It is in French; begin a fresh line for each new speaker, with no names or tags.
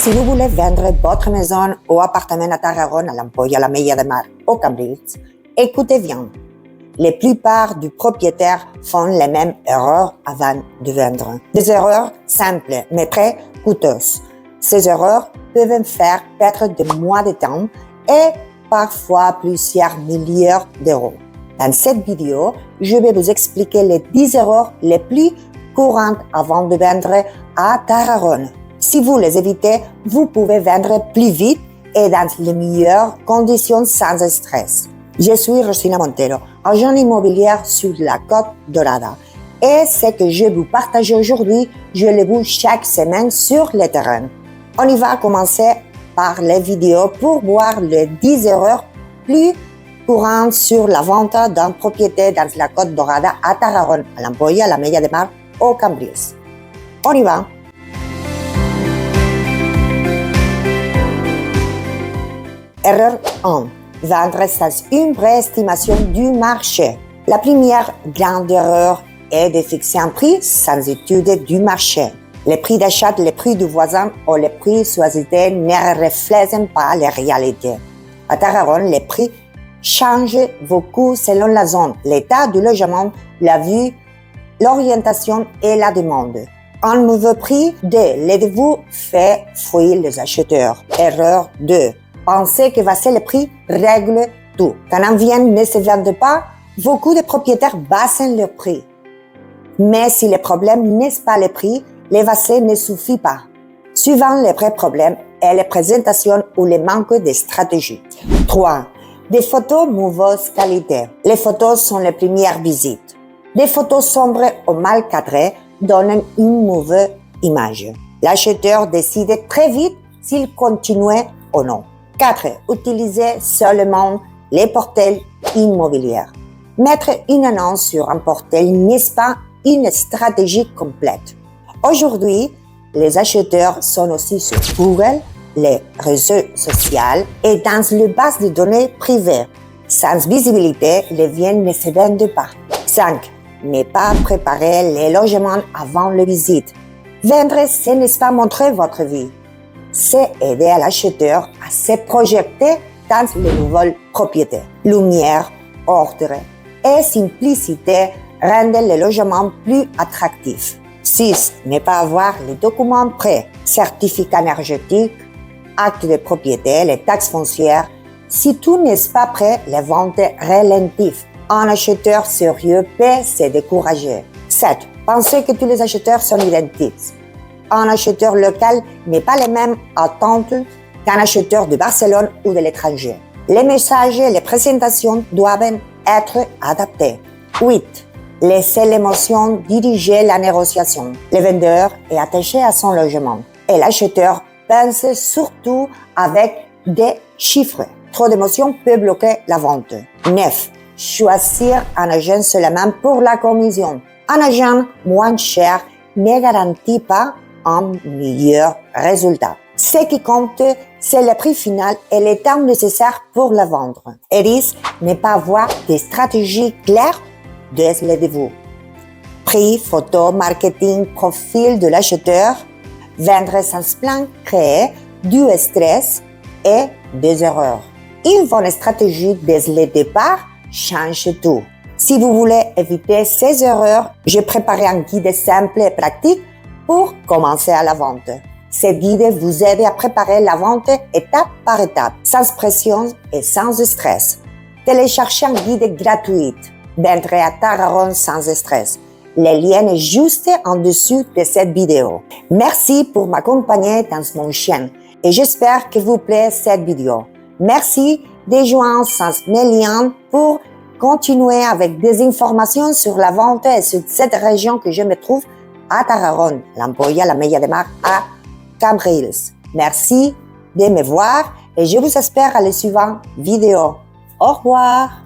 Si vous voulez vendre votre maison ou appartement à Tarragone, à l'Ampolla, à la Meilla de Mar, au Cambrils, écoutez bien. La plupart des propriétaires font les mêmes erreurs avant de vendre. Des erreurs simples, mais très coûteuses. Ces erreurs peuvent faire perdre des mois de temps et parfois plusieurs milliards d'euros. Dans cette vidéo, je vais vous expliquer les 10 erreurs les plus courantes avant de vendre à Tarragone. Si vous les évitez, vous pouvez vendre plus vite et dans les meilleures conditions sans stress. Je suis Rosina Montero, agent immobilier sur la Côte Dorada. Et ce que je vous partage aujourd'hui, je le vois chaque semaine sur le terrain. On y va commencer par les vidéos pour voir les 10 erreurs plus courantes sur la vente d'une propriété dans la Côte Dorada à Tarragone, à l'Ampolla, à la Meilla de Mar, au Cambrils. On y va. Erreur 1. Vendre sans une vraie estimation du marché. La première grande erreur est de fixer un prix sans étude du marché. Les prix d'achat, les prix du voisin ou les prix choisis ne reflètent pas la réalité. À Tarragone, les prix changent beaucoup selon la zone, l'état du logement, la vue, l'orientation et la demande. Un mauvais prix de l'aide-vous fait fuir les acheteurs. Erreur 2. Penser que baisser le prix règle tout. Quand un bien ne se vend pas, beaucoup de propriétaires baissent le prix. Mais si le problème n'est pas le prix, le baisser ne suffit pas. Souvent, le vrai problème est la présentation ou le manque de stratégie. 3. Des photos mauvaise qualité. Les photos sont les premières visites. Des photos sombres ou mal cadrées donnent une mauvaise image. L'acheteur décide très vite s'il continue ou non. 4. Utilisez seulement les portails immobiliers. Mettre une annonce sur un portail n'est pas une stratégie complète. Aujourd'hui, les acheteurs sont aussi sur Google, les réseaux sociaux et dans les bases de données privées. Sans visibilité, les biens ne se vendent pas. 5. Ne pas préparer les logements avant la visite. Vendre, ce n'est pas montrer votre vie. C'est aider l'acheteur à se projeter dans les nouvelles propriétés. Lumière, ordre et simplicité rendent le logement plus attractif. 6. Ne pas avoir les documents prêts, certificat énergétique, acte de propriété, les taxes foncières. Si tout n'est pas prêt, les ventes ralentissent. Un acheteur sérieux peut se décourager. 7. Pensez que tous les acheteurs sont identiques. Un acheteur local n'est pas les mêmes attentes qu'un acheteur de Barcelone ou de l'étranger. Les messages et les présentations doivent être adaptés. 8. Laissez l'émotion diriger la négociation. Le vendeur est attaché à son logement et l'acheteur pense surtout avec des chiffres. Trop d'émotions peut bloquer la vente. 9. Choisir un agent seulement pour la commission. Un agent moins cher ne garantit pas un meilleur résultat. Ce qui compte, c'est le prix final et le temps nécessaire pour la vendre. Et risque de ne pas avoir de stratégie claire dès le début. Prix, photo, marketing, profil de l'acheteur, vendre sans plan crée du stress et des erreurs. Une bonne stratégie dès le départ change tout. Si vous voulez éviter ces erreurs, j'ai préparé un guide simple et pratique pour commencer à la vente. Ce guide vous aide à préparer la vente étape par étape, sans pression et sans stress. Téléchargez un guide gratuit. Vendre à Tarragone sans stress. Le lien est juste en dessous de cette vidéo. Merci pour m'accompagner dans mon chaîne et j'espère que vous plaît cette vidéo. Merci de joindre mes liens pour continuer avec des informations sur la vente et sur cette région que je me trouve à Tarragone, l'Ampolla, la Meilla de Mar, à Cambrils. Merci de me voir et je vous espère à la suivante vidéo. Au revoir!